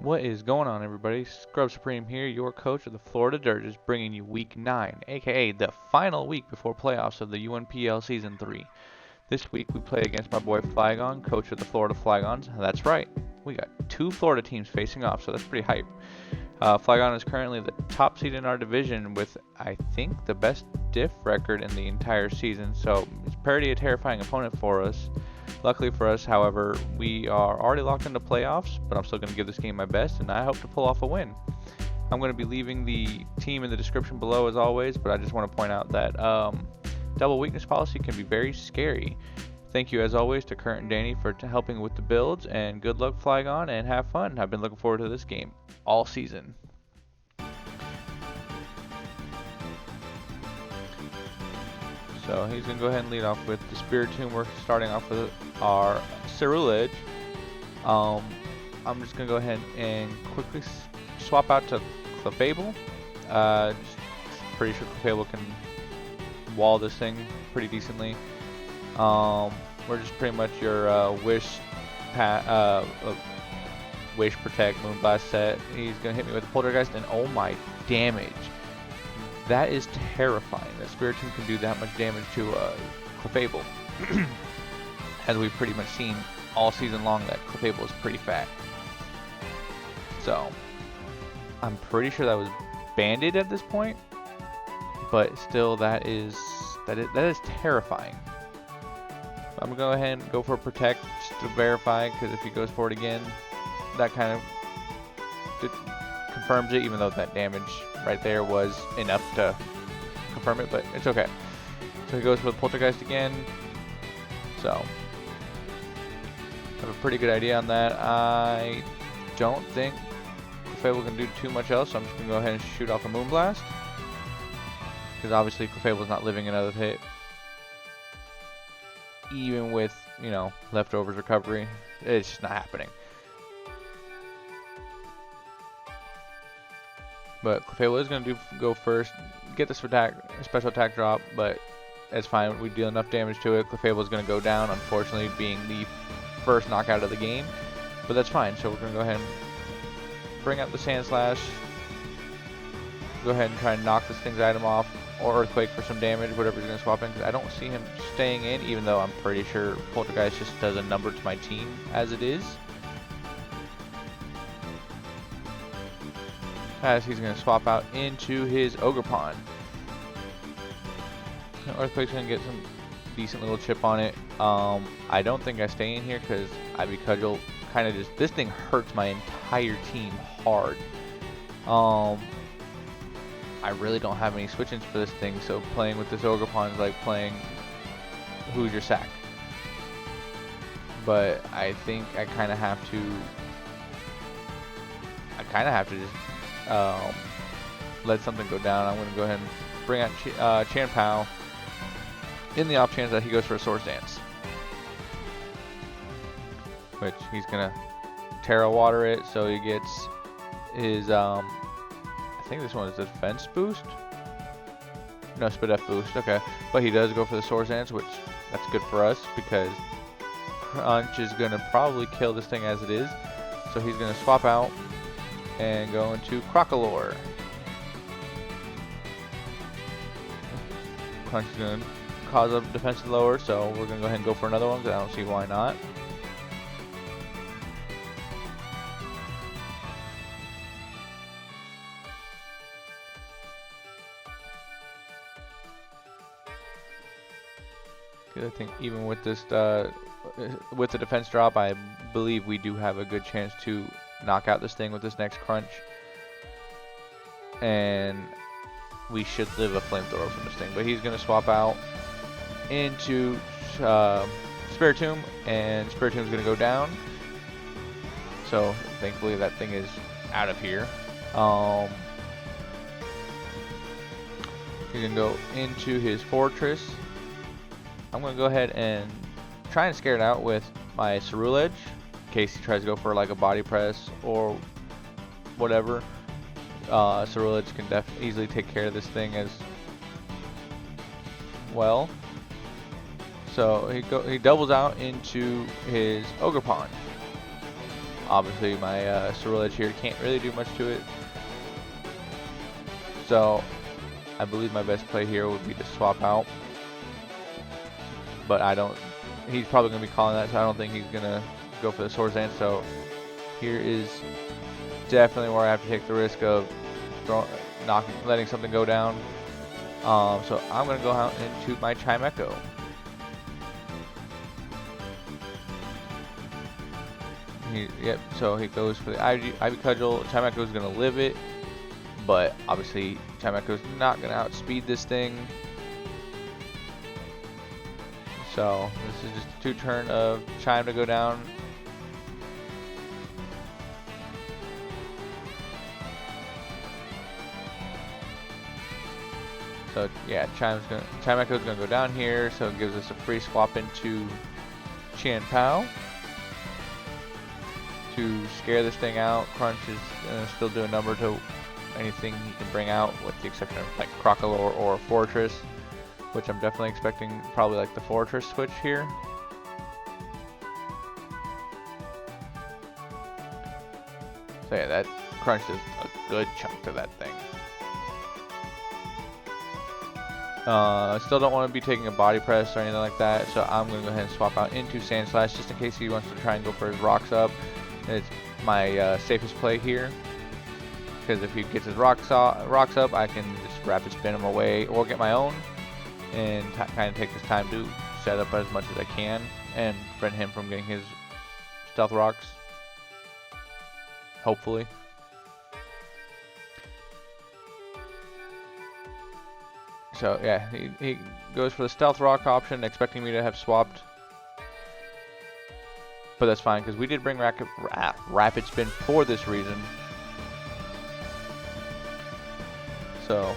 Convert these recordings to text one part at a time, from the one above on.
What is going on, everybody? Scrub Supreme here, your coach of the Florida Dirges, bringing you Week 9, aka the final week before playoffs of the UNPL Season 3. This week we play against my boy Flygon, coach of the Florida Flygons. That's right, we got two Florida teams facing off, so that's pretty hype. Flygon is currently the top seed in our division with, I think, the best diff record in the entire season, so it's pretty a terrifying opponent for us. Luckily for us, however, we are already locked into playoffs, but I'm still going to give this game my best, and I hope to pull off a win. I'm going to be leaving the team in the description below as always, but I just want to point out that double weakness policy can be very scary. Thank you as always to Kurt and Danny for helping with the builds, and good luck Flygon, and have fun. I've been looking forward to this game all season. So he's going to go ahead and lead off with the Spiritomb. We're starting off with our Cerulege. I'm just going to go ahead and quickly swap out to Clefable. Just pretty sure Clefable can wall this thing pretty decently. We're just pretty much your Wish Protect Moonblast set. He's going to hit me with a Poltergeist, and oh my damage. That is terrifying. That Spiritomb can do that much damage to Clefable. As we've pretty much seen all season long, that Clefable is pretty fat. So, I'm pretty sure that was banded at this point. But still, that is terrifying. I'm going to go ahead and go for a Protect just to verify, because if he goes for it again, that kind of confirms it, even though that damage right there was enough to confirm it, but it's okay. So he goes for the Poltergeist again. So I have a pretty good idea on that. I don't think Clefable can do too much else, so I'm just going to go ahead and shoot off a Moonblast. Because obviously Clefable's not living another hit. Even with, you know, leftovers recovery, it's just not happening. But Clefable is going to go first, get this special attack drop, but it's fine. We deal enough damage to it. Clefable is going to go down, unfortunately, being the first knockout of the game. But that's fine. So we're going to go ahead and bring out the Sand Slash. Go ahead and try and knock this thing's item off, or Earthquake for some damage, whatever he's going to swap in. Because I don't see him staying in, even though I'm pretty sure Poltergeist just does a number to my team as it is. As he's going to swap out into his Ogerpon. Earthquake's going to get some decent little chip on it. I don't think I stay in here because Ivy Cudgel kind of just, this thing hurts my entire team hard. I really don't have any switch-ins for this thing, so playing with this Ogerpon is like playing Who's Your Sack. But I think I kind of have to just let something go down. I'm going to go ahead and bring out Chan Pao in the off chance that he goes for a Swords Dance, which he's going to Terra Water it, so he gets his I think this one is a defense boost. No, Spadef boost. Okay, but he does go for the Swords Dance, which that's good for us because Crunch is going to probably kill this thing as it is. So he's going to swap out and go into CROCALOR. Crunch is going to cause a defensive lower, so we're going to go ahead and go for another one because I don't see why not. I think even with this, with the defense drop, I believe we do have a good chance to knock out this thing with this next Crunch. And we should live a Flamethrower from this thing. But he's going to swap out into Spiritomb, and Spiritomb is going to go down. So thankfully that thing is out of here. He's going to go into his Fortress. I'm going to go ahead and try and scare it out with my Cerulege in case he tries to go for like a body press or whatever. Cerulege can easily take care of this thing as well. So he doubles out into his Ogerpon. obviously my Ceruledge here can't really do much to it. So I believe my best play here would be to swap out. But he's probably going to be calling that, so I don't think he's going to go for the Swords Dance. So here is definitely where I have to take the risk of letting something go down. So I'm going to go out into my Chimecho. Yep, so he goes for the Ivy Cudgel. Chimecho is going to live it, but obviously Chimecho is not going to outspeed this thing. So this is just a 2-turn of Chime to go down. So yeah, Chimecho is gonna go down here, so it gives us a free swap into Chien-Pao to scare this thing out. Crunch is gonna still do a number to anything he can bring out, with the exception of like CROCALOR or Fortress, which I'm definitely expecting probably like the Fortress switch here. So yeah, that Crunch does a good chunk to that thing. Still don't want to be taking a body press or anything like that, so I'm going to go ahead and swap out into Sand Slash just in case he wants to try and go for his rocks up. It's my safest play here, because if he gets his rocks up, I can just rapid spin him away or get my own and kind of take this time to set up as much as I can and prevent him from getting his stealth rocks, hopefully. So yeah, he goes for the stealth rock option, expecting me to have swapped, but that's fine because we did bring rapid spin for this reason. So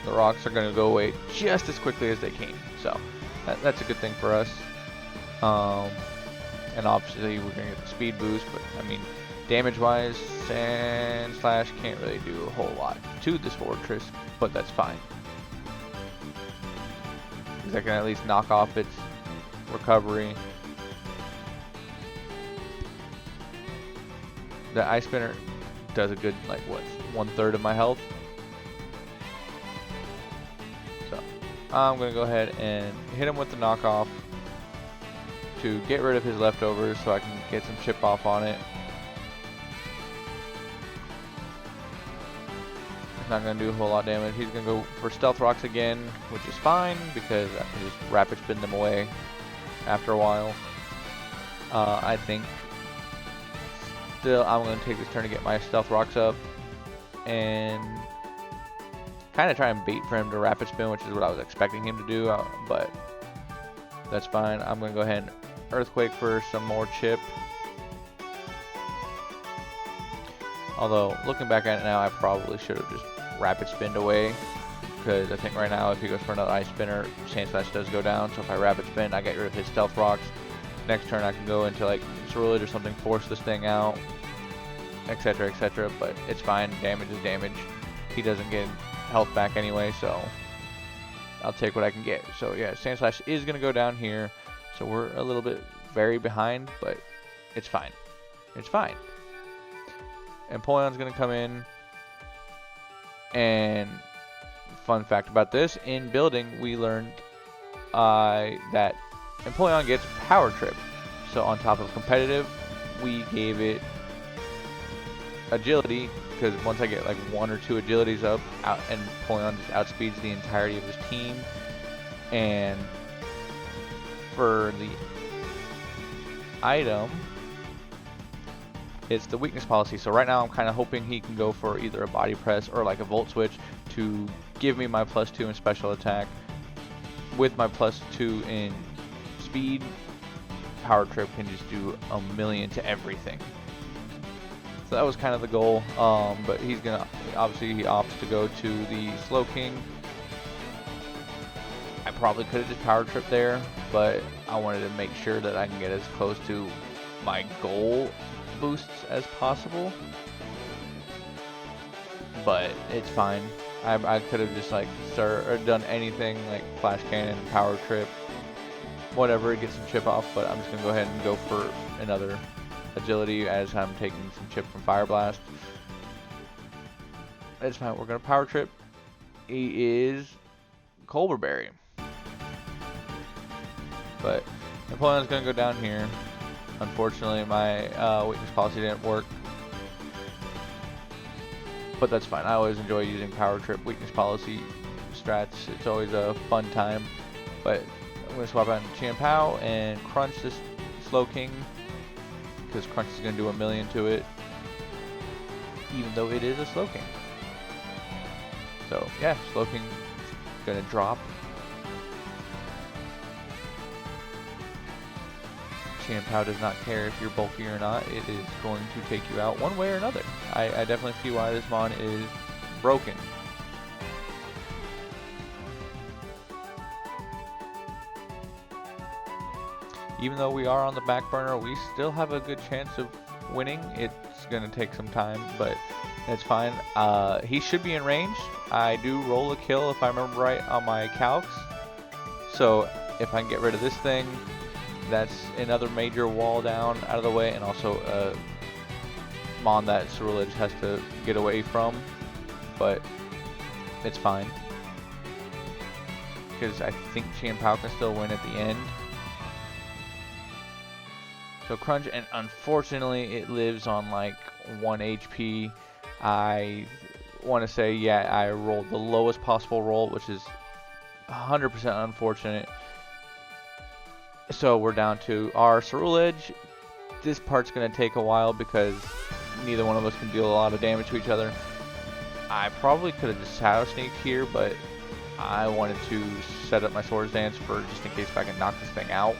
the rocks are going to go away just as quickly as they came, so that's a good thing for us. And obviously we're going to get the speed boost, but I mean, damage wise, Sand Slash can't really do a whole lot to this Fortress, but that's fine. I can at least knock off its recovery. The Ice Spinner does a good, like, what, 1/3 of my health. So I'm going to go ahead and hit him with the knockoff to get rid of his leftovers so I can get some chip off on it. Not going to do a whole lot of damage. He's going to go for Stealth Rocks again, which is fine because I can just rapid spin them away after a while. I think still I'm going to take this turn to get my Stealth Rocks up and kind of try and bait for him to rapid spin, which is what I was expecting him to do, but that's fine. I'm going to go ahead and Earthquake for some more chip. Although, looking back at it now, I probably should have just rapid spinned away, because I think right now if he goes for another Ice Spinner, Sand Slash does go down, so if I rapid spin, I get rid of his Stealth Rocks. Next turn I can go into like Ceruledge or something, force this thing out, etc, etc, but it's fine. Damage is damage. He doesn't get health back anyway, so I'll take what I can get. So yeah, Sand Slash is going to go down here, so we're a little bit very behind, but it's fine. It's fine. Empoleon's going to come in, and fun fact about this, in building we learned that Empoleon gets Power Trip. So on top of competitive, we gave it agility, because once I get like 1 or 2 agilities up, and Empoleon just outspeeds the entirety of his team. And for the item, it's the weakness policy. So right now I'm kind of hoping he can go for either a body press or like a volt switch to give me my +2 in special attack with my +2 in speed. Power Trip can just do a million to everything. So that was kind of the goal, but he's gonna, obviously he opts to go to the Slow King. I probably could have just Power Trip there, but I wanted to make sure that I can get as close to my goal boosts as possible. But it's fine. I could have just like done anything like Flash Cannon, Power Trip, whatever, get some chip off, but I'm just gonna go ahead and go for another agility as I'm taking some chip from Fire Blast. That's fine. We're gonna power trip. He is Colberberry, but Napoleon's gonna go down here. Unfortunately, my weakness policy didn't work, but that's fine. I always enjoy using power trip weakness policy strats. It's always a fun time. But I'm gonna swap out Chien-Pao and crunch this Slowking, because crunch is gonna do 1,000,000 to it, even though it is a Slowking. So yeah, Slowking is gonna drop. Chien-Pao does not care if you're bulky or not. It is going to take you out one way or another. I definitely see why this mon is broken. Even though we are on the back burner, we still have a good chance of winning. It's going to take some time, but it's fine. He should be in range. I do roll a kill, if I remember right, on my calcs. So if I can get rid of this thing, that's another major wall down out of the way, and also a mon that Ceruledge has to get away from. But it's fine, because I think Chien-Pao can still win at the end. So crunch, and unfortunately it lives on like 1 HP. I want to say, yeah, I rolled the lowest possible roll, which is 100% unfortunate. So we're down to our Ceruledge. This part's going to take a while because neither one of us can deal a lot of damage to each other. I probably could have just shadow sneaked here, but I wanted to set up my Swords Dance for just in case if I can knock this thing out.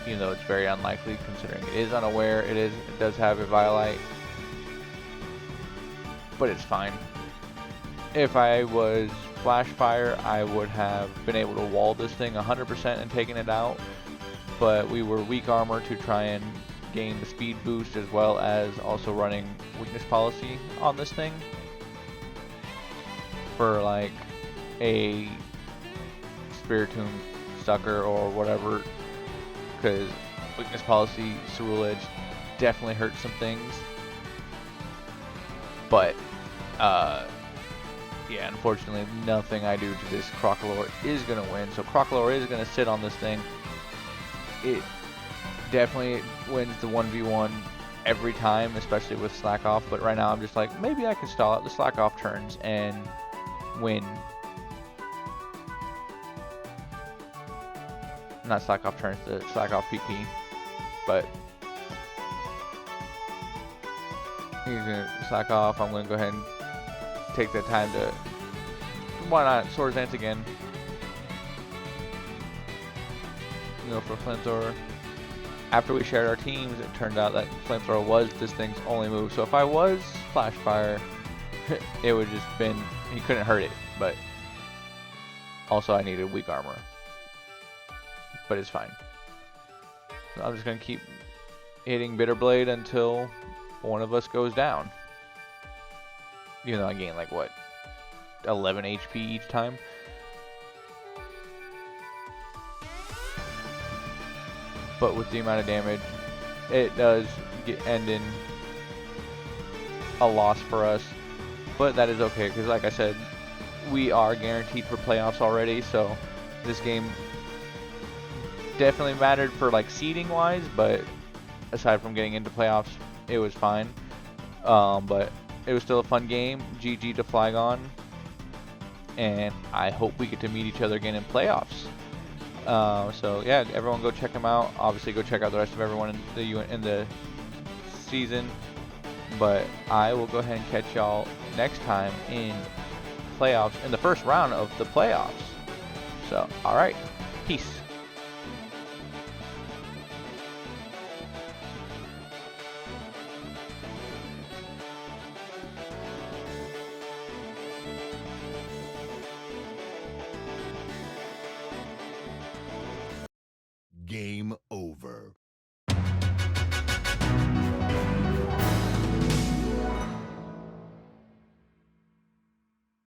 Even though it's very unlikely considering it is unaware, it does have a Violite. But it's fine. If I was Flash Fire, I would have been able to wall this thing 100% and taken it out. But we were weak armor to try and gain the speed boost, as well as also running weakness policy on this thing for like a Spiritomb Sucker or whatever, because weakness policy Ceruledge definitely hurts some things. But yeah, unfortunately nothing I do to this CROCALOR is going to win. So CROCALOR is going to sit on this thing. It definitely wins the 1v1 every time, especially with slack off. But right now I'm just like, maybe I can stall out the slack off turns and win. Not slack off turns, the slack off PP. But he's gonna slack off. I'm gonna go ahead and take the time to, why not, Swords Dance again. Go for Flamethrower. After we shared our teams, it turned out that Flamethrower was this thing's only move. So if I was Flash Fire, it would just been, he couldn't hurt it. But also I needed weak armor. But it's fine. So I'm just gonna keep hitting Bitter Blade until one of us goes down. Even though I gain like what, 11 HP each time. But with the amount of damage, it does end in a loss for us. But that is okay, because like I said, we are guaranteed for playoffs already. So this game definitely mattered for like seeding wise, but aside from getting into playoffs, it was fine. But it was still a fun game. GG to Flygon, and I hope we get to meet each other again in playoffs. So yeah, everyone go check them out. Obviously go check out the rest of everyone in the season, but I will go ahead and catch y'all next time in playoffs, in the first round of the playoffs. So alright, peace.